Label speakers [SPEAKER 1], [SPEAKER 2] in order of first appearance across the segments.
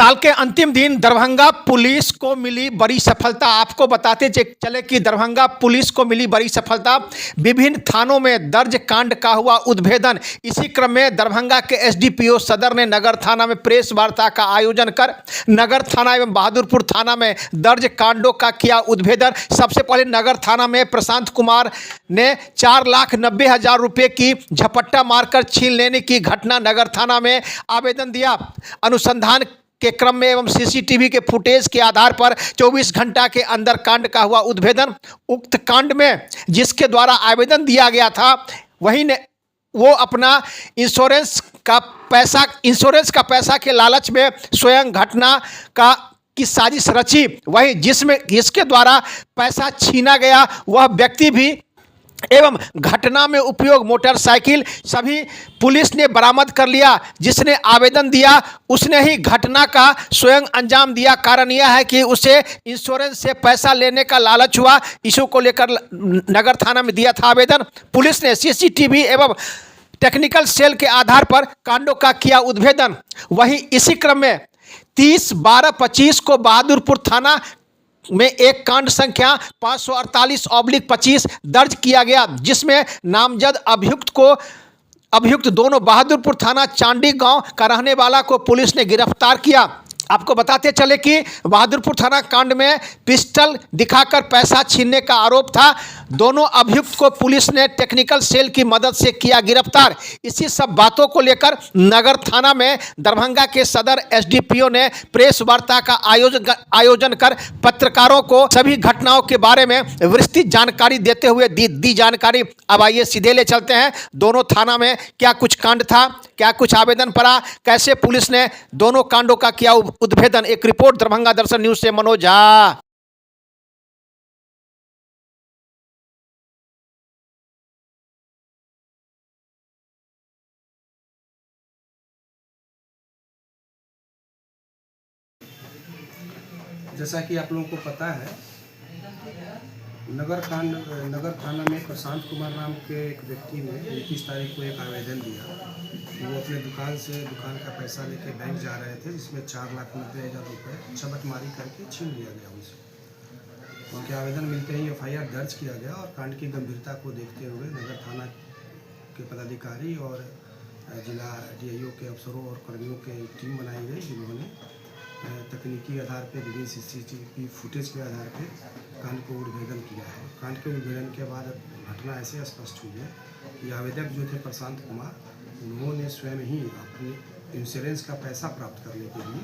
[SPEAKER 1] साल के अंतिम दिन दरभंगा पुलिस को मिली बड़ी सफलता। आपको बताते चले कि दरभंगा पुलिस को मिली बड़ी सफलता। विभिन्न थानों में दर्ज कांड का हुआ उद्भेदन। इसी क्रम में दरभंगा के एसडीपीओ सदर ने नगर थाना में प्रेस वार्ता का आयोजन कर नगर थाना एवं बहादुरपुर थाना में दर्ज कांडों का किया उद्भेदन। सबसे पहले नगर थाना में प्रशांत कुमार ने 4,90,000 रुपये की झपट्टा मारकर छीन लेने की घटना नगर थाना में आवेदन दिया। अनुसंधान के क्रम में एवं सीसीटीवी के फुटेज के आधार पर 24 घंटा के अंदर कांड का हुआ उद्भेदन। उक्त कांड में जिसके द्वारा आवेदन दिया गया था वही ने वो अपना इंश्योरेंस का पैसा के लालच में स्वयं घटना की साजिश रची। वही जिसके द्वारा पैसा छीना गया वह व्यक्ति भी एवं घटना में उपयोग मोटरसाइकिल सभी पुलिस ने बरामद कर लिया। जिसने आवेदन दिया उसने ही घटना का स्वयं अंजाम दिया। कारण यह है कि उसे इंश्योरेंस से पैसा लेने का लालच हुआ। इशू को लेकर नगर थाना में दिया था आवेदन। पुलिस ने सीसीटीवी एवं टेक्निकल सेल के आधार पर कांडों का किया उद्भेदन। वहीं इसी क्रम में 30/12/25 को बहादुरपुर थाना में एक कांड संख्या 548/25 दर्ज किया गया, जिसमें नामजद अभियुक्त दोनों बहादुरपुर थाना चांडी गांव का रहने वाला को पुलिस ने गिरफ्तार किया। आपको बताते चले कि बहादुरपुर थाना कांड में पिस्टल दिखाकर पैसा छीनने का आरोप था। दोनों अभियुक्त को पुलिस ने टेक्निकल सेल की मदद से किया गिरफ्तार। इसी सब बातों को लेकर नगर थाना में दरभंगा के सदर एसडीपीओ ने प्रेस वार्ता का आयोजन कर पत्रकारों को सभी घटनाओं के बारे में विस्तृत जानकारी देते हुए दी जानकारी। अब आइए सीधे ले चलते हैं दोनों थाना में क्या कुछ कांड था, क्या कुछ आवेदन पड़ा, कैसे पुलिस ने दोनों कांडों का किया उद्भेदन। एक रिपोर्ट दरभंगा दर्शन न्यूज से मनोज झा।
[SPEAKER 2] जैसा कि आप लोगों को पता है, नगर थाना में प्रशांत कुमार नाम के एक व्यक्ति ने 21 तारीख को एक आवेदन दिया। वो अपने दुकान का पैसा लेके बैंक जा रहे थे, जिसमें 4,90,000 रुपये झपटमारी करके छीन लिया गया उनसे। उनके आवेदन मिलते ही एफआईआर दर्ज किया गया और कांड की गंभीरता को देखते हुए नगर थाना के पदाधिकारी और जिला डीआईओ के अफसरों और कर्मियों की टीम बनाई गई, जिन्होंने तकनीकी आधार पर विभिन्न सीसीटीवी फुटेज के आधार पर कांड को उद्भेदन किया है। कांड के उद्भेदन के बाद घटना ऐसे स्पष्ट हुई है कि आवेदक जो थे प्रशांत कुमार, उन्होंने स्वयं ही अपने इंश्योरेंस का पैसा प्राप्त करने के लिए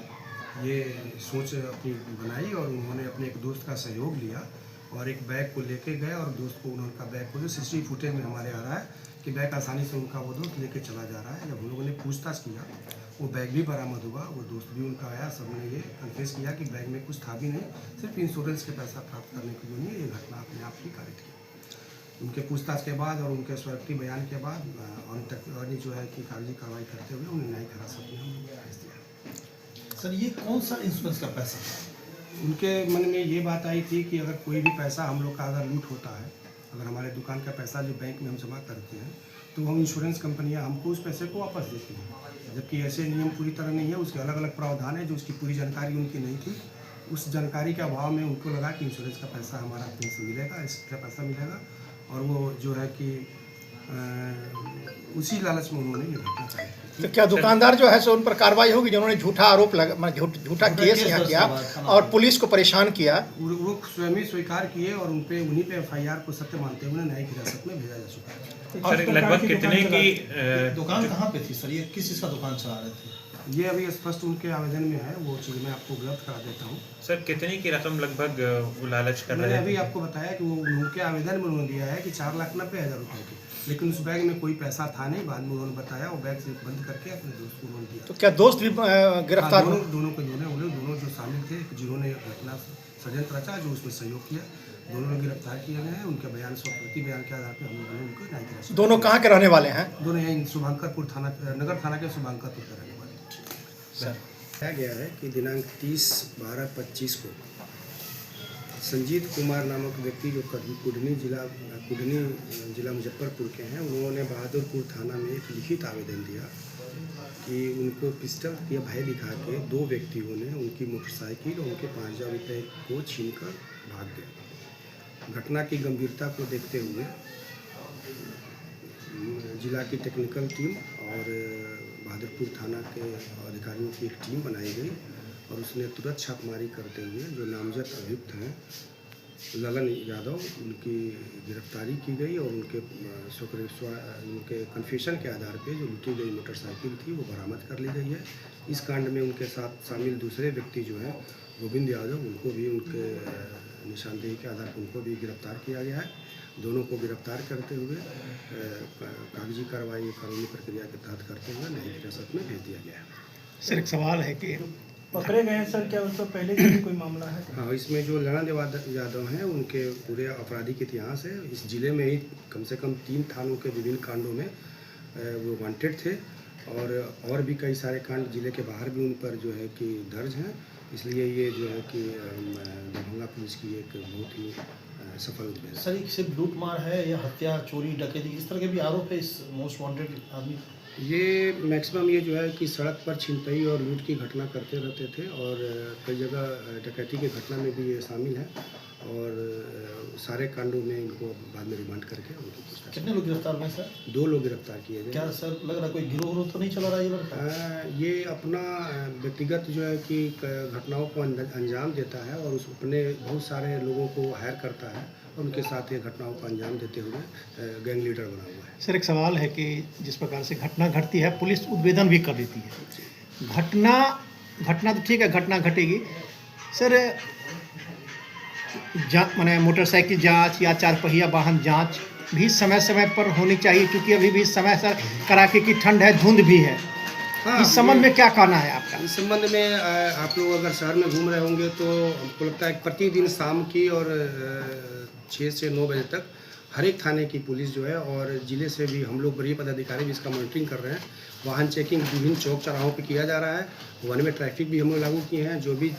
[SPEAKER 2] ये सोच अपनी बनाई और उन्होंने अपने एक दोस्त का सहयोग लिया और एक बैग को लेके गए और दोस्त को उनका बैग को जो सीसीटीवी फुटेज में हमारे आ रहा है कि बैग आसानी से उनका वो दोस्त लेके चला जा रहा है। जब हम लोगों ने पूछताछ किया वो बैग भी बरामद हुआ, वो दोस्त भी उनका आया। सबने ये कन्फेस किया कि बैग में कुछ था भी नहीं, सिर्फ इंश्योरेंस के पैसा प्राप्त करने के लिए ये घटना अपने आप ही कारित की। उनके पूछताछ के बाद और उनके स्वयं बयान के बाद अन्य जो है कि कागजी कार्रवाई करते हुए उन्हें न्यायिक हिरासत में हम भेज दिया।
[SPEAKER 3] सर, ये कौन सा इंश्योरेंस का पैसा था?
[SPEAKER 2] उनके मन में ये बात आई थी कि अगर कोई भी पैसा हम लोग का अगर लूट होता है, अगर हमारे दुकान का पैसा जो बैंक में हम जमा करते हैं तो हम इंश्योरेंस कंपनियां हमको उस पैसे को वापस देती हैं, जबकि ऐसे नियम पूरी तरह नहीं है। उसके अलग अलग प्रावधान है जो उसकी पूरी जानकारी उनकी नहीं थी। उस जानकारी के अभाव में उनको लगा कि इंश्योरेंस का पैसा हमारा कहीं से मिलेगा, इसका पैसा मिलेगा, और वो जो है कि उसी लालच में उन्होंने ये घटना की।
[SPEAKER 1] तो क्या दुकानदार जो है सो उन पर कार्रवाई होगी जिन्होंने झूठा आरोप झूठा केस यहाँ किया और पुलिस को परेशान किया?
[SPEAKER 2] वो स्वयं ही स्वीकार किए और उन्हीं पे एफआईआर को सत्य मानते हुए न्यायिक हिरासत में भेजा जा चुका है।
[SPEAKER 4] सर, लगभग कितने की
[SPEAKER 3] दुकान कहाँ पे थी सर? ये किस चीज़ का दुकान चला रहे थे?
[SPEAKER 2] ये अभी स्पष्ट उनके आवेदन में है, वो चीज़ मैं आपको उपलब्ध करा देता हूँ।
[SPEAKER 4] सर, कितनी की रकम लगभग वो लालच कर रहे
[SPEAKER 2] मैंने
[SPEAKER 4] हैं?
[SPEAKER 2] अभी आपको बताया कि वो उनके आवेदन में उन्होंने दिया है कि 4,90,000 रुपये की, लेकिन उस बैग में कोई पैसा था नहीं। बाद में उन्होंने बताया वो बैग से बंद करके अपने दोस्त को उन्होंने दिया।
[SPEAKER 1] तो क्या दोस्त भी गिरफ्तार हुए?
[SPEAKER 2] दोनों जो शामिल थे, जिन्होंने घटना षड्यंत्र रचा, जो उसमें सहयोग किया, दोनों लोग गिरफ्तार किए गए हैं। उनके बयान प्रति बयान के आधार पर हम लोगों ने उनको न्यायिक हिरासत।
[SPEAKER 1] दोनों कहाँ के रहने वाले हैं?
[SPEAKER 2] दोनों यहीं शुभंकरपुर थाना, नगर थाना के शुभंकरपुर के रहने वाले। बताया गया है कि दिनांक 30/12/25 को संजीत कुमार नामक व्यक्ति जो कुडनी जिला मुजफ्फरपुर के हैं, उन्होंने बहादुरपुर थाना में एक लिखित आवेदन दिया कि उनको पिस्टल या भय दिखा के दो व्यक्तियों ने उनकी मोटरसाइकिल और उनके 5,000 रुपये को छीनकर भाग गए। घटना की गंभीरता को देखते हुए जिला की टेक्निकल टीम और बहादुरपुर थाना के अधिकारियों की एक टीम बनाई गई और उसने तुरंत छापेमारी करते हुए जो नामजद अभियुक्त हैं ललन यादव, उनकी गिरफ्तारी की गई और उनके कन्फेशन के आधार पे जो लूटी गई मोटरसाइकिल थी वो बरामद कर ली गई है। इस कांड में उनके साथ शामिल दूसरे व्यक्ति जो हैं गोविंद यादव, उनको भी उनके निशानदेही के आधार पर उनको भी गिरफ्तार किया गया है। दोनों को गिरफ्तार करते हुए कागजी कार्रवाई कानूनी प्रक्रिया के तहत करते हुए न्यायिक हिरासत में भेज दिया गया है।
[SPEAKER 5] सर एक सवाल है कि
[SPEAKER 6] पकड़े गए हैं सर, क्या उससे पहले का भी कोई मामला है?
[SPEAKER 2] हाँ, इसमें जो ललन यादव हैं उनके पूरे आपराधिक इतिहास है। इस जिले में ही कम से कम 3 थानों के विभिन्न कांडों में वो वांटेड थे और भी कई सारे कांड जिले के बाहर भी उन पर जो है कि दर्ज हैं। इसलिए ये जो है कि दरभंगा पुलिस की एक बहुत ही सफल उद्योग है।
[SPEAKER 3] सर ये सिर्फ लूट मार है या हत्या, चोरी, डकैती इस तरह के भी आरोप है इस मोस्ट वांटेड आदमी?
[SPEAKER 2] ये मैक्सिमम ये जो है कि सड़क पर छिनतई और लूट की घटना करते रहते थे और कई जगह डकैती की घटना में भी ये शामिल है और सारे कांडों में इनको बाद में रिमांड करके उनकी पूछताछ।
[SPEAKER 3] कितने लोग गिरफ्तार हुए सर?
[SPEAKER 2] 2 लोग गिरफ्तार किए गए।
[SPEAKER 3] क्या सर लग रहा कोई गिरोह तो नहीं चला रहा ये लड़का?
[SPEAKER 2] ये अपना व्यक्तिगत जो है कि घटनाओं को अंजाम देता है और उस अपने बहुत सारे लोगों को हायर करता है और उनके साथ ये घटनाओं को अंजाम देते हुए गैंग लीडर बना हुआ है।
[SPEAKER 5] सर एक सवाल है कि जिस प्रकार से घटना घटती है पुलिस उद्भेदन भी कर देती है। घटना तो ठीक है, घटना घटेगी सर, माने मोटरसाइकिल जांच या 4 पहिया वाहन जांच भी समय समय पर होनी चाहिए, क्योंकि अभी भी समय सर कड़ाके की ठंड है, धुंध भी है।
[SPEAKER 2] हाँ,
[SPEAKER 5] इस संबंध में क्या कहना है आपका?
[SPEAKER 2] इस संबंध में आप लोग अगर शहर में घूम रहे होंगे तो हमको लगता है प्रतिदिन शाम की और 6 से 9 बजे तक हर एक थाने की पुलिस जो है और ज़िले से भी हम लोग बड़ी पदाधिकारी भी इसका मॉनिटरिंग कर रहे हैं। वाहन चेकिंग विभिन्न चौक चौराहों पे किया जा रहा है। वन में ट्रैफिक भी हम लोग लागू किए हैं। जो भी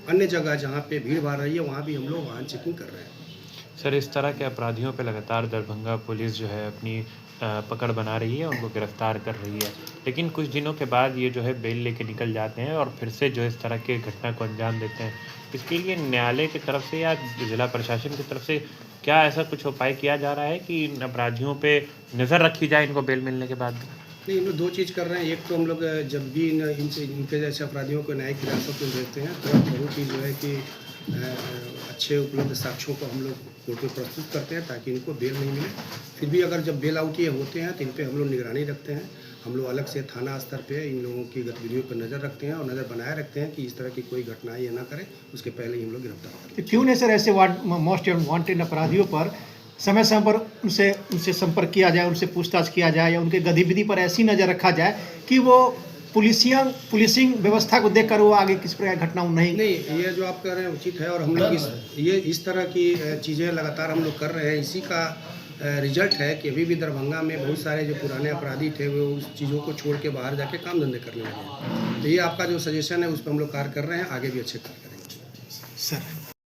[SPEAKER 2] अन्य जगह जहाँ पे भीड़ भाड़ रही है वहाँ भी हम लोग वाहन चेकिंग कर रहे हैं।
[SPEAKER 4] सर इस तरह के अपराधियों पे लगातार दरभंगा पुलिस जो है अपनी पकड़ बना रही है, उनको गिरफ्तार कर रही है, लेकिन कुछ दिनों के बाद ये जो है बेल लेके निकल जाते हैं और फिर से जो इस तरह के घटना को अंजाम देते हैं। इसके लिए न्यायालय की तरफ से या जिला प्रशासन की तरफ से क्या ऐसा कुछ उपाय किया जा रहा है कि इन अपराधियों पे नज़र रखी जाए इनको बेल मिलने के बाद?
[SPEAKER 2] नहीं, हम लोग 2 चीज़ कर रहे हैं। एक तो हम लोग जब भी इनके जैसे अपराधियों को न्यायिक हिरासत में भेजते हैं तो बहुत ही जो है कि अच्छे उपलब्ध साक्ष्यों को हम लोग कोर्ट में प्रस्तुत करते हैं ताकि इनको बेल नहीं मिले। फिर भी अगर जब बेल आउट ये होते हैं तो इन पर हम लोग निगरानी रखते हैं। हम लोग अलग से थाना स्तर पे इन लोगों की गतिविधियों पर नज़र रखते हैं और नज़र बनाए रखते हैं कि इस तरह की कोई घटना ये ना करें, उसके पहले ही हम लोग गिरफ्तार करते हैं।
[SPEAKER 5] तो क्यों नहीं सर ऐसे मोस्ट वांटेड अपराधियों पर समय समय पर उनसे संपर्क किया जाए, उनसे पूछताछ किया जाए या उनके गतिविधि पर ऐसी नज़र रखा जाए कि वो पुलिसिंग व्यवस्था को देखकर वो आगे किस प्रकार घटना नहीं।
[SPEAKER 2] ये जो आप कह रहे हैं उचित है और हम लोग इस तरह की चीज़ें लगातार हम लोग कर रहे हैं। इसी का रिजल्ट है कि अभी भी दरभंगा में बहुत सारे जो पुराने अपराधी थे वो उस चीज़ों को छोड़ के बाहर जाके काम धंधे करने लगे। तो ये आपका जो सजेशन है उस पर हम लोग कार्य कर रहे हैं, आगे भी अच्छे कार्य करेंगे
[SPEAKER 5] सर।